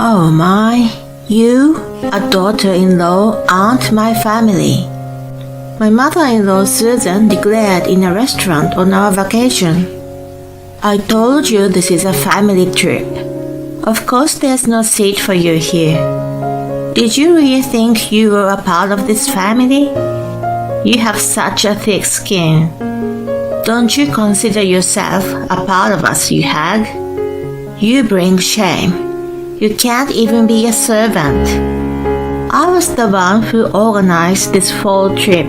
Oh my, you, a daughter-in-law, aren't my family. My mother-in-law Susan declared in a restaurant on our vacation. I told you this is a family trip. Of course there's no seat for you here. Did you really think you were a part of this family? You have such a thick skin. Don't you consider yourself a part of us, you hag? You bring shame. You can't even be a servant. I was the one who organized this fall trip,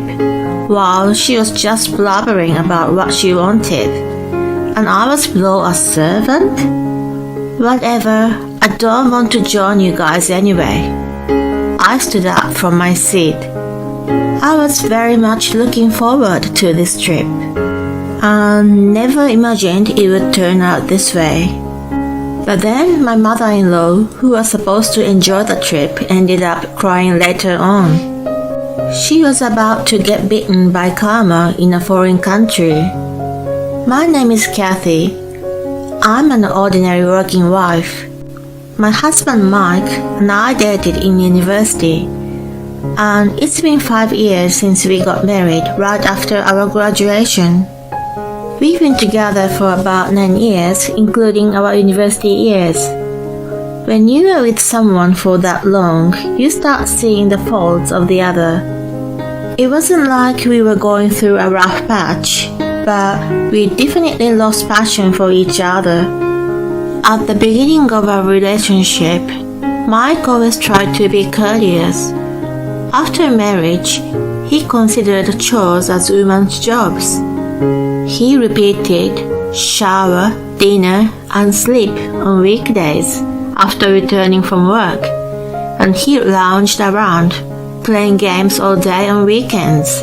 while she was just blubbering about what she wanted. And I was below a servant? Whatever, I don't want to join you guys anyway. I stood up from my seat. I was very much looking forward to this trip, and never imagined it would turn out this way. But then my mother-in-law, who was supposed to enjoy the trip, ended up crying later on. She was about to get bitten by karma in a foreign country. My name is Kathy. I'm an ordinary working wife. My husband Mike and I dated in university, and it's been 5 years since we got married right after our graduation. We've been together for about 9 years, including our university years. When you are with someone for that long, you start seeing the faults of the other. It wasn't like we were going through a rough patch, but we definitely lost passion for each other. At the beginning of our relationship, Mike always tried to be courteous. After marriage, he considered chores as women's jobs. He repeated shower, dinner, and sleep on weekdays after returning from work, and he lounged around, playing games all day on weekends.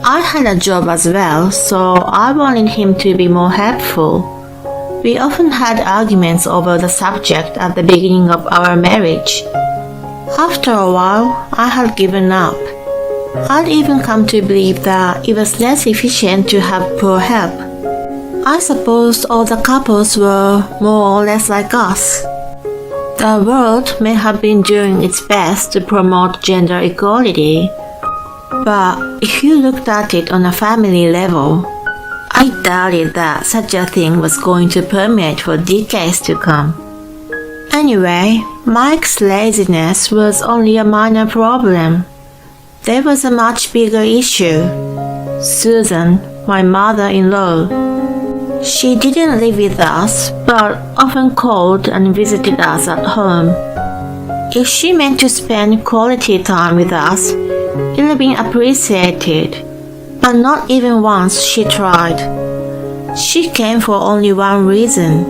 I had a job as well, so I wanted him to be more helpful. We often had arguments over the subject at the beginning of our marriage. After a while, I had given up. I'd even come to believe that it was less efficient to have poor help. I suppose all the couples were more or less like us. The world may have been doing its best to promote gender equality, but if you looked at it on a family level, I doubted that such a thing was going to permeate for decades to come. Anyway, Mike's laziness was only a minor problem. There was a much bigger issue. Susan, my mother-in-law. She didn't live with us, but often called and visited us at home. If she meant to spend quality time with us, it would have been appreciated, but not even once she tried. She came for only one reason: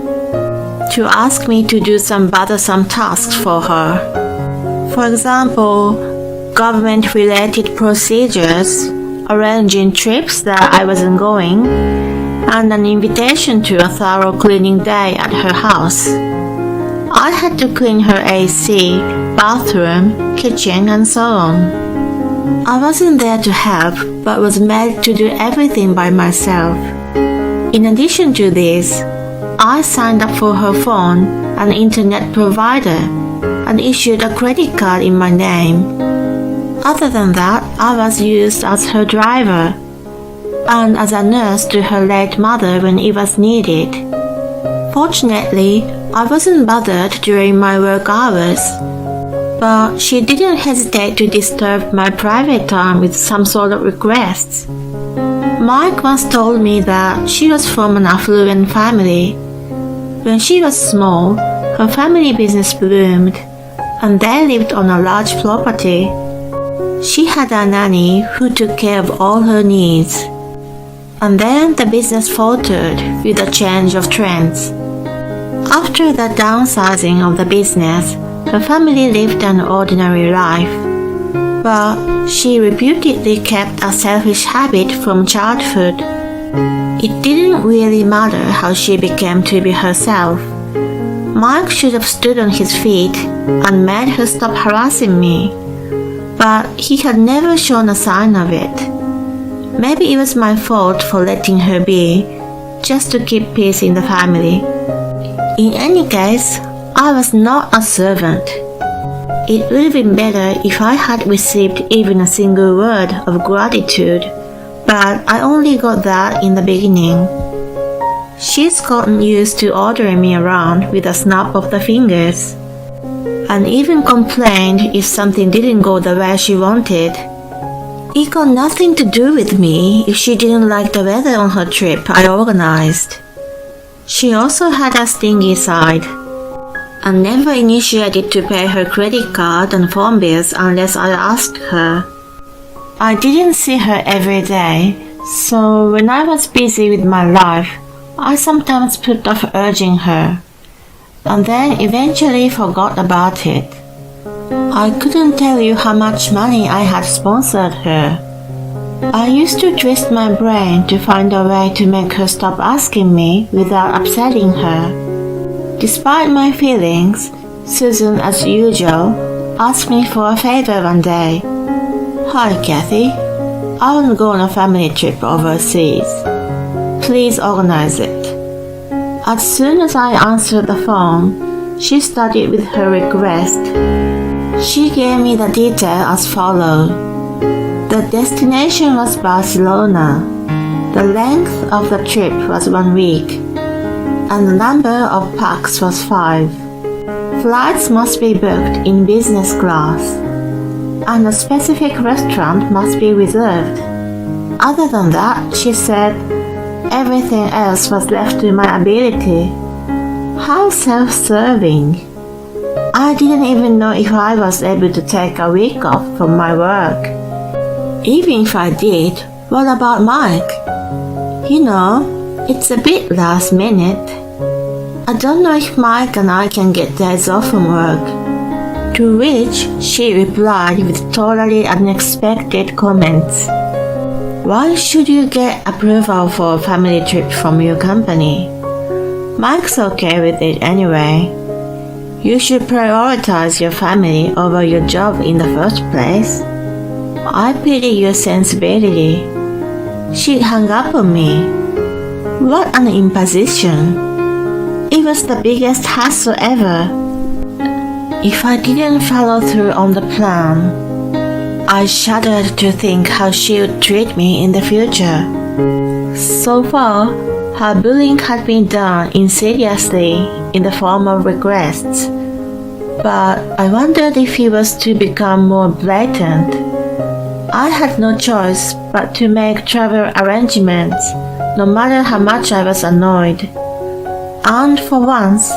to ask me to do some bothersome tasks for her. For example, government-related procedures, arranging trips that I wasn't going, and an invitation to a thorough cleaning day at her house. I had to clean her AC, bathroom, kitchen, and so on. I wasn't there to help, but was made to do everything by myself. In addition to this, I signed up for her phone, an internet provider, and issued a credit card in my name. Other than that, I was used as her driver and as a nurse to her late mother when it was needed. Fortunately, I wasn't bothered during my work hours, but she didn't hesitate to disturb my private time with some sort of requests. Mike once told me that she was from an affluent family. When she was small, her family business bloomed, and they lived on a large property. She had a nanny who took care of all her needs. And then the business faltered with a change of trends. After the downsizing of the business, her family lived an ordinary life. But she reputedly kept a selfish habit from childhood. It didn't really matter how she became to be herself. Mike should have stood on his feet and made her stop harassing me, but he had never shown a sign of it. Maybe it was my fault for letting her be, just to keep peace in the family. In any case, I was not a servant. It would have been better if I had received even a single word of gratitude, but I only got that in the beginning. She's gotten used to ordering me around with a snap of the fingers, and even complained if something didn't go the way she wanted. It got nothing to do with me if she didn't like the weather on her trip I organized. She also had a stingy side, and never initiated to pay her credit card and phone bills unless I asked her. I didn't see her every day, so when I was busy with my life, I sometimes put off urging her, and then eventually forgot about it. I couldn't tell you how much money I had sponsored her. I used to twist my brain to find a way to make her stop asking me without upsetting her. Despite my feelings, Susan, as usual, asked me for a favor one day. "Hi, Kathy. I want to go on a family trip overseas. Please organize it." As soon as I answered the phone, she started with her request. She gave me the detail as follows. The destination was Barcelona. The length of the trip was 1 week, and the number of packs was 5. Flights must be booked in business class, and a specific restaurant must be reserved. Other than that, she said, everything else was left to my ability. How self-serving. I didn't even know if I was able to take a week off from my work. Even if I did, what about Mike? You know, it's a bit last minute. I don't know if Mike and I can get days off from work. To which she replied with totally unexpected comments. Why should you get approval for a family trip from your company? Mike's okay with it anyway. You should prioritize your family over your job in the first place. I pity your sensibility. She hung up on me. What an imposition. It was the biggest hassle ever. If I didn't follow through on the plan, I shuddered to think how she would treat me in the future. So far, her bullying had been done insidiously in the form of requests, but I wondered if it was to become more blatant. I had no choice but to make travel arrangements, no matter how much I was annoyed. And for once,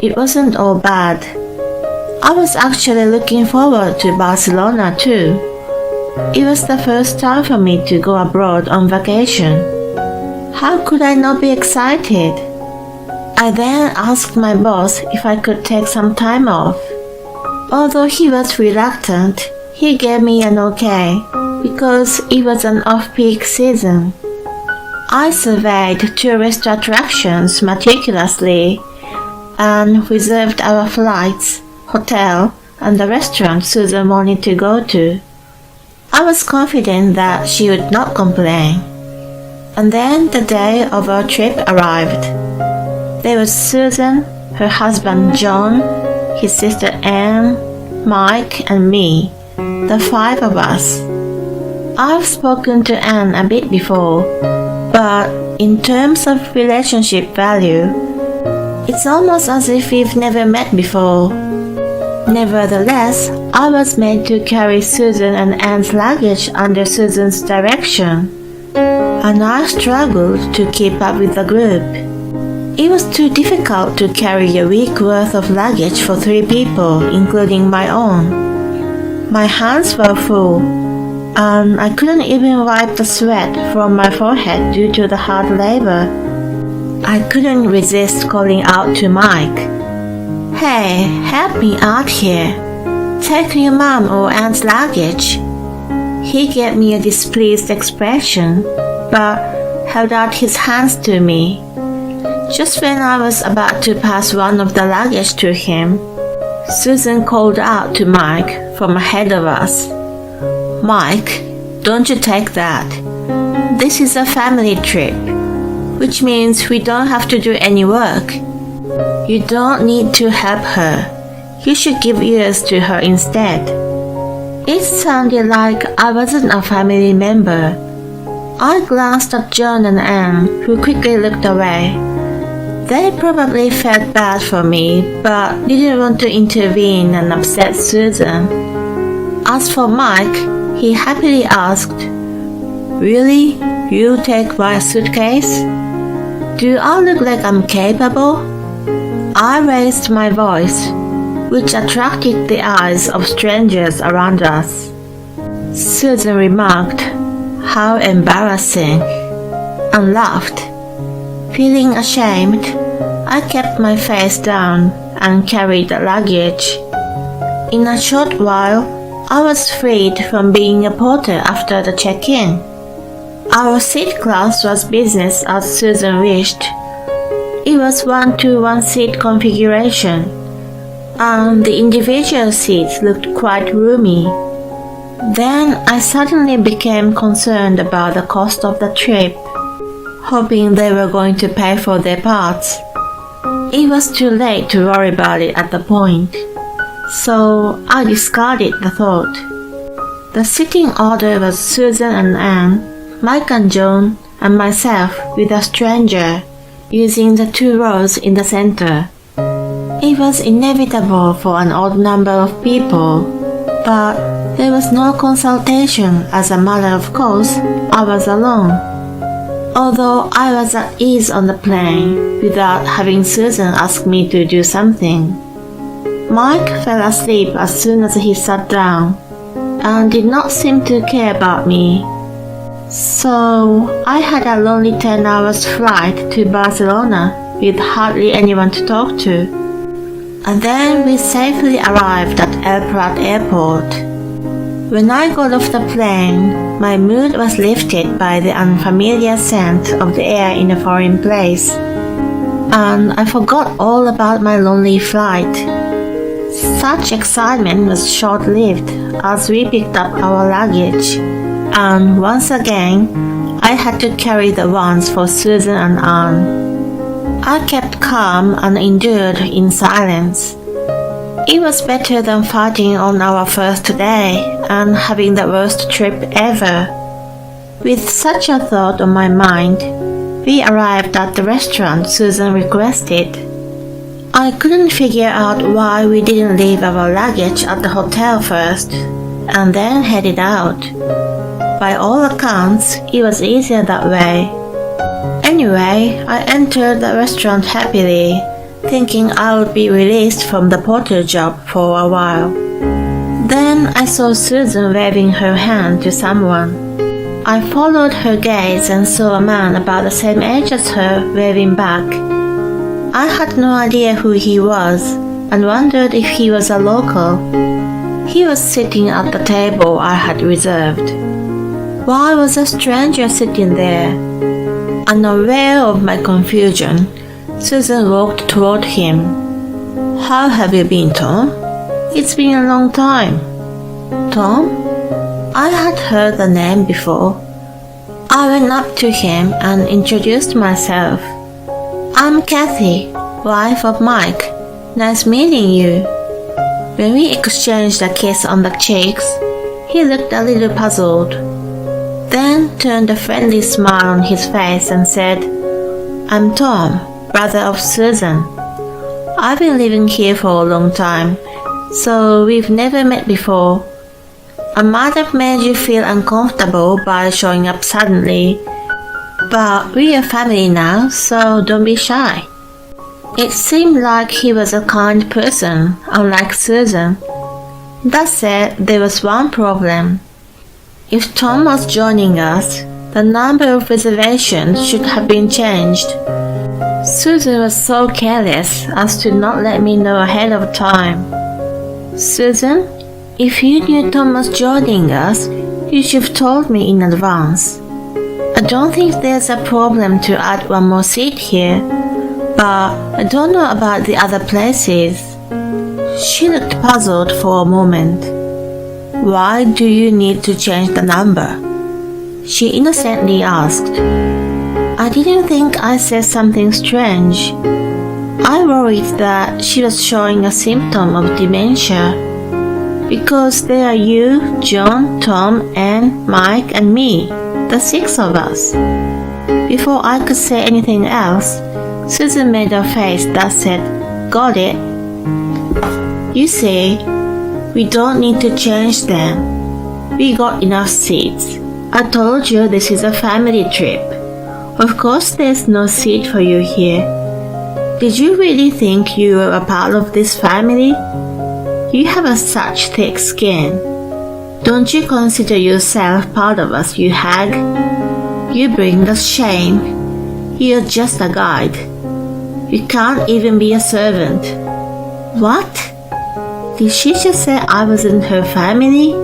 it wasn't all bad. I was actually looking forward to Barcelona too. It was the first time for me to go abroad on vacation. How could I not be excited? I then asked my boss if I could take some time off. Although he was reluctant, he gave me an okay because it was an off-peak season. I surveyed tourist attractions meticulously and reserved our flights, hotel, and the restaurant Susan wanted to go to. I was confident that she would not complain. And then the day of our trip arrived. There was Susan, her husband John, his sister Anne, Mike, and me, the 5 of us. I've spoken to Anne a bit before, but in terms of relationship value, it's almost as if we've never met before. Nevertheless, I was made to carry Susan and Anne's luggage under Susan's direction, and I struggled to keep up with the group. It was too difficult to carry a week worth of luggage for 3 people, including my own. My hands were full, and I couldn't even wipe the sweat from my forehead due to the hard labor. I couldn't resist calling out to Mike. "Hey, help me out here. Take your mom or aunt's luggage." He gave me a displeased expression, but held out his hands to me. Just when I was about to pass one of the luggage to him, Susan called out to Mike from ahead of us. "Mike, don't you take that. This is a family trip, which means we don't have to do any work. You don't need to help her. You should give ears to her instead. It sounded like I wasn't a family member. I glanced at John and Anne, who quickly looked away. They probably felt bad for me, but didn't want to intervene and upset Susan. As for Mike, he happily asked, "Really? You take my suitcase? Do I look like I'm capable?" I raised my voice, which attracted the eyes of strangers around us. Susan remarked, "How embarrassing," and laughed. Feeling ashamed, I kept my face down and carried the luggage. In a short while, I was freed from being a porter after the check-in. Our seat class was business as Susan wished. It was 1-to-1 seat configuration, and the individual seats looked quite roomy. Then I suddenly became concerned about the cost of the trip, hoping they were going to pay for their parts. It was too late to worry about it at the point, so I discarded the thought. The sitting order was Susan and Anne, Mike and John, and myself with a stranger, using the 2 rows in the center. It was inevitable for an odd number of people, but there was no consultation. As a matter of course, I was alone. Although I was at ease on the plane without having Susan ask me to do something. Mike fell asleep as soon as he sat down and did not seem to care about me. So I had a lonely 10 hours flight to Barcelona with hardly anyone to talk to. And then we safely arrived at El Prat Airport. When I got off the plane, my mood was lifted by the unfamiliar scent of the air in a foreign place, and I forgot all about my lonely flight. Such excitement was short-lived as we picked up our luggage, and once again, I had to carry the ones for Susan and Anne. I kept calm and endured in silence. It was better than fighting on our first day and having the worst trip ever. With such a thought on my mind, we arrived at the restaurant Susan requested. I couldn't figure out why we didn't leave our luggage at the hotel first and then headed out. By all accounts, it was easier that way. Anyway, I entered the restaurant happily, thinking I would be released from the porter job for a while. Then I saw Susan waving her hand to someone. I followed her gaze and saw a man about the same age as her waving back. I had no idea who he was and wondered if he was a local. He was sitting at the table I had reserved. Why was a stranger sitting there? Unaware of my confusion, Susan walked toward him. "How have you been, Tom? It's been a long time." Tom? I had heard the name before. I went up to him and introduced myself. "I'm Kathy, wife of Mike. Nice meeting you." When we exchanged a kiss on the cheeks, he looked a little puzzled, then turned a friendly smile on his face and said, "I'm Tom, brother of Susan. I've been living here for a long time, so we've never met before. I might have made you feel uncomfortable by showing up suddenly, but we're a family now, so don't be shy." It seemed like he was a kind person, unlike Susan. That said, there was one problem. If Tom was joining us, the number of reservations should have been changed. Susan was so careless as to not let me know ahead of time. "Susan, if you knew Tom was joining us, you should have told me in advance. I don't think there's a problem to add one more seat here, but I don't know about the other places." She looked puzzled for a moment. "Why do you need to change the number?" she innocently asked. I didn't think I said something strange. I worried that she was showing a symptom of dementia because there are you, John, Tom, and Mike and me, the 6 of us. Before I could say anything else, Susan made a face that said, "Got it. You see, we don't need to change them. We got enough seats. I told you this is a family trip. Of course there's no seat for you here. Did you really think you were a part of this family? You have such thick skin. Don't you consider yourself part of us, you hag? You bring us shame. You're just a guide. You can't even be a servant." What? Did she just say I wasn't her family?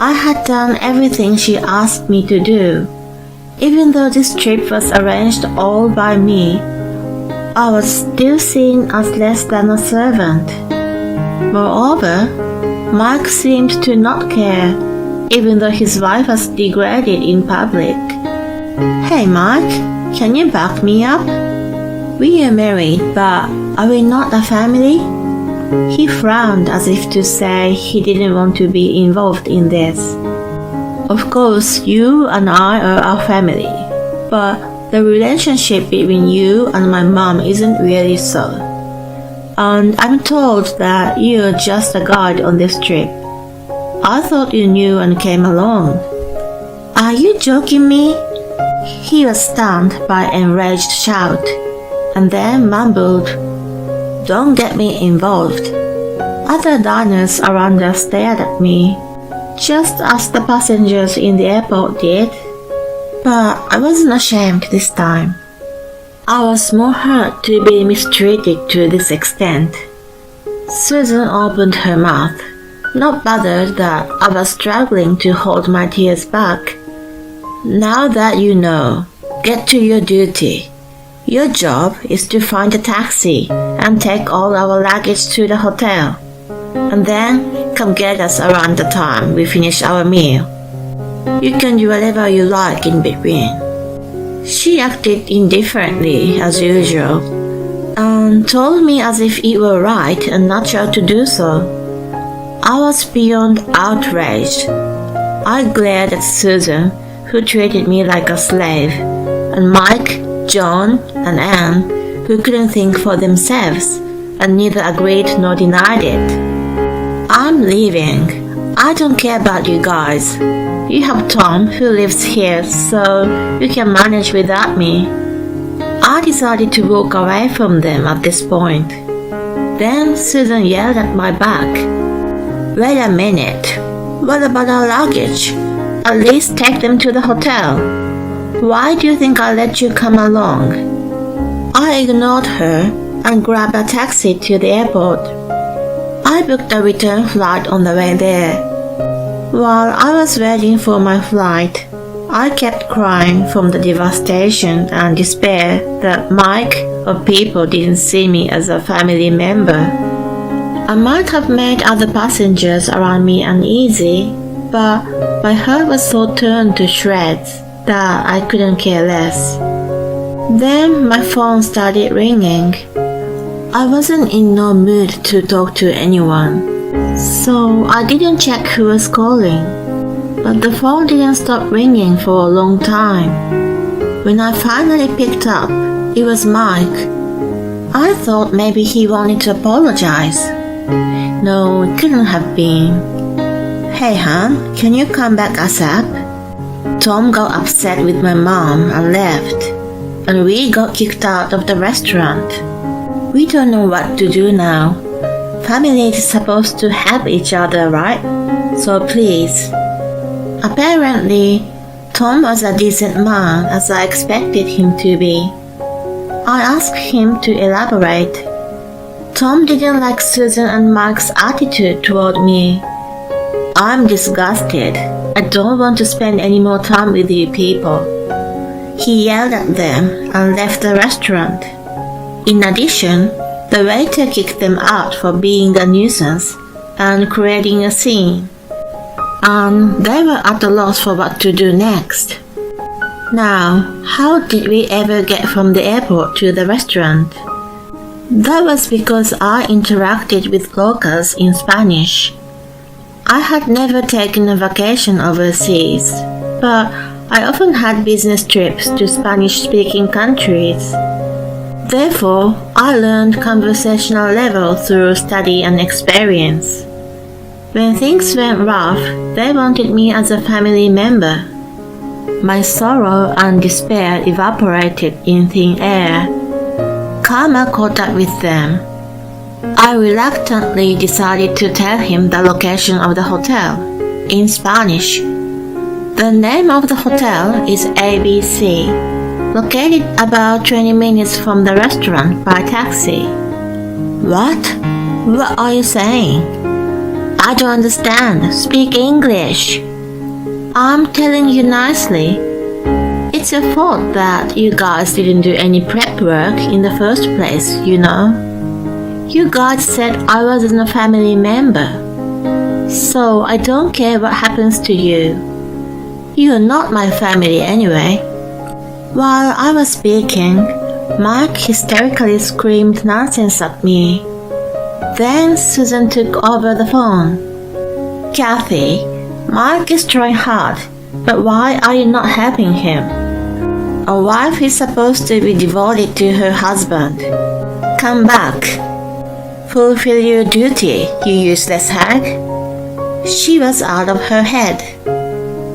I had done everything she asked me to do. Even though this trip was arranged all by me, I was still seen as less than a servant. Moreover, Mike seemed to not care, even though his wife was degraded in public. Hey Mike, can you back me up? We are married, but are we not a family? He frowned as if to say he didn't want to be involved in this. Of course, you and I are our family, but the relationship between you and my mom isn't really so. And I'm told that you're just a guide on this trip. I thought you knew and came along. Are you joking me? He was stunned by an enraged shout, and then mumbled, "Don't get me involved." Other diners around us stared at me, just as the passengers in the airport did. But I wasn't ashamed this time. I was more hurt to be mistreated to this extent. Susan opened her mouth, not bothered that I was struggling to hold my tears back. "Now that you know, get to your duty. Your job is to find a taxi and take all our luggage to the hotel. And then come get us around the time we finish our meal. You can do whatever you like in between." She acted indifferently as usual and told me as if it were right and natural to do so. I was beyond outraged. I glared at Susan, who treated me like a slave, and Mike, John, and Anne, who couldn't think for themselves, and neither agreed nor denied it. "I'm leaving. I don't care about you guys. You have Tom, who lives here, so you can manage without me." I decided to walk away from them at this point. Then Susan yelled at my back, "Wait a minute. What about our luggage? At least take them to the hotel. Why do you think I let you come along?" I ignored her and grabbed a taxi to the airport. I booked a return flight on the way there. While I was waiting for my flight, I kept crying from the devastation and despair that Mike of people didn't see me as a family member. I might have made other passengers around me uneasy, but my heart was so torn to shreds that I couldn't care less. Then my phone started ringing. I wasn't in no mood to talk to anyone, so I didn't check who was calling. But the phone didn't stop ringing for a long time. When I finally picked up, it was Mike. I thought maybe he wanted to apologize. No, it couldn't have been. "Hey hon, can you come back ASAP?" Tom got upset with my mom and left, and we got kicked out of the restaurant. We don't know what to do now. Family is supposed to help each other, right? So please. Apparently, Tom was a decent man as I expected him to be. I asked him to elaborate. Tom didn't like Susan and Mike's attitude toward me. "I'm disgusted. I don't want to spend any more time with you people." He yelled at them and left the restaurant. In addition, the waiter kicked them out for being a nuisance and creating a scene. And they were at a loss for what to do next. Now, how did we ever get from the airport to the restaurant? That was because I interacted with locals in Spanish. I had never taken a vacation overseas, but I often had business trips to Spanish-speaking countries. Therefore, I learned conversational level through study and experience. When things went rough, they wanted me as a family member. My sorrow and despair evaporated in thin air. Karma caught up with them. I reluctantly decided to tell him the location of the hotel, in Spanish. The name of the hotel is ABC, located about 20 minutes from the restaurant by taxi. What? What are you saying? I don't understand. Speak English. I'm telling you nicely. It's your fault that you guys didn't do any prep work in the first place, you know. You guys said I wasn't a family member. So I don't care what happens to you. You're not my family anyway. While I was speaking, Mike hysterically screamed nonsense at me. Then Susan took over the phone. Kathy, Mike is trying hard, but why are you not helping him? A wife is supposed to be devoted to her husband. Come back. Fulfill your duty, you useless hag. She was out of her head.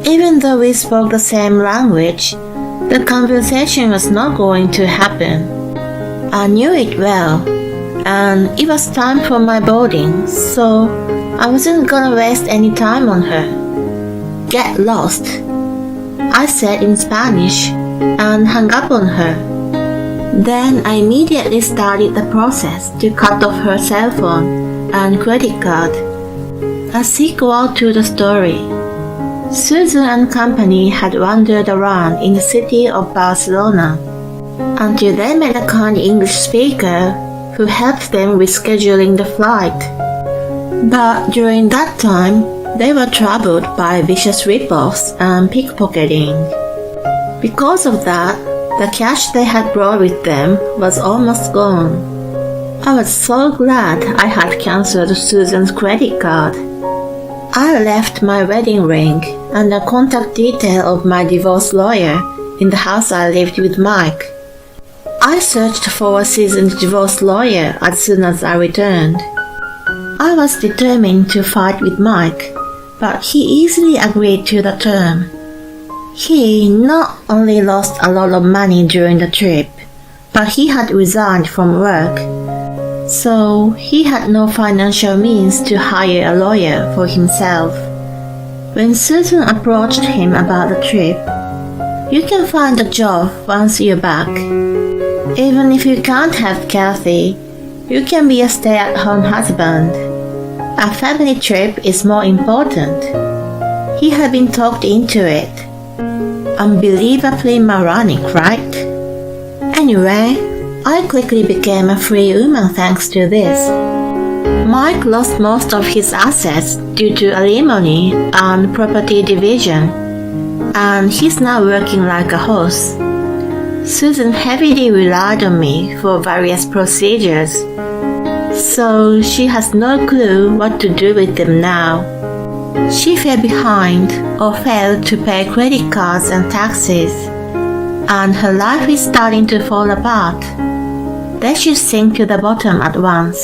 Even though we spoke the same language, the conversation was not going to happen. I knew it well, and it was time for my boarding, so I wasn't gonna waste any time on her. Get lost, I said in Spanish, and hung up on her. Then I immediately started the process to cut off her cell phone and credit card. A sequel to the story. Susan and company had wandered around in the city of Barcelona until they met a kind English speaker who helped them with scheduling the flight. But during that time, they were troubled by vicious rip-offs and pickpocketing. Because of that, the cash they had brought with them was almost gone. I was so glad I had cancelled Susan's credit card. I left my wedding ring and the contact detail of my divorce lawyer in the house I lived with Mike. I searched for a seasoned divorce lawyer as soon as I returned. I was determined to fight with Mike, but he easily agreed to the term. He not only lost a lot of money during the trip, but he had resigned from work. So he had no financial means to hire a lawyer for himself. When Susan approached him about the trip, "You can find a job once you're back. Even if you can't have Kathy, you can be a stay-at-home husband. A family trip is more important." He had been talked into it. Unbelievably moronic, right? Anyway, I quickly became a free woman thanks to this. Mike lost most of his assets due to alimony and property division, and he's now working like a horse. Susan heavily relied on me for various procedures, so she has no clue what to do with them now. She fell behind or failed to pay credit cards and taxes, and her life is starting to fall apart. They should sink to the bottom at once.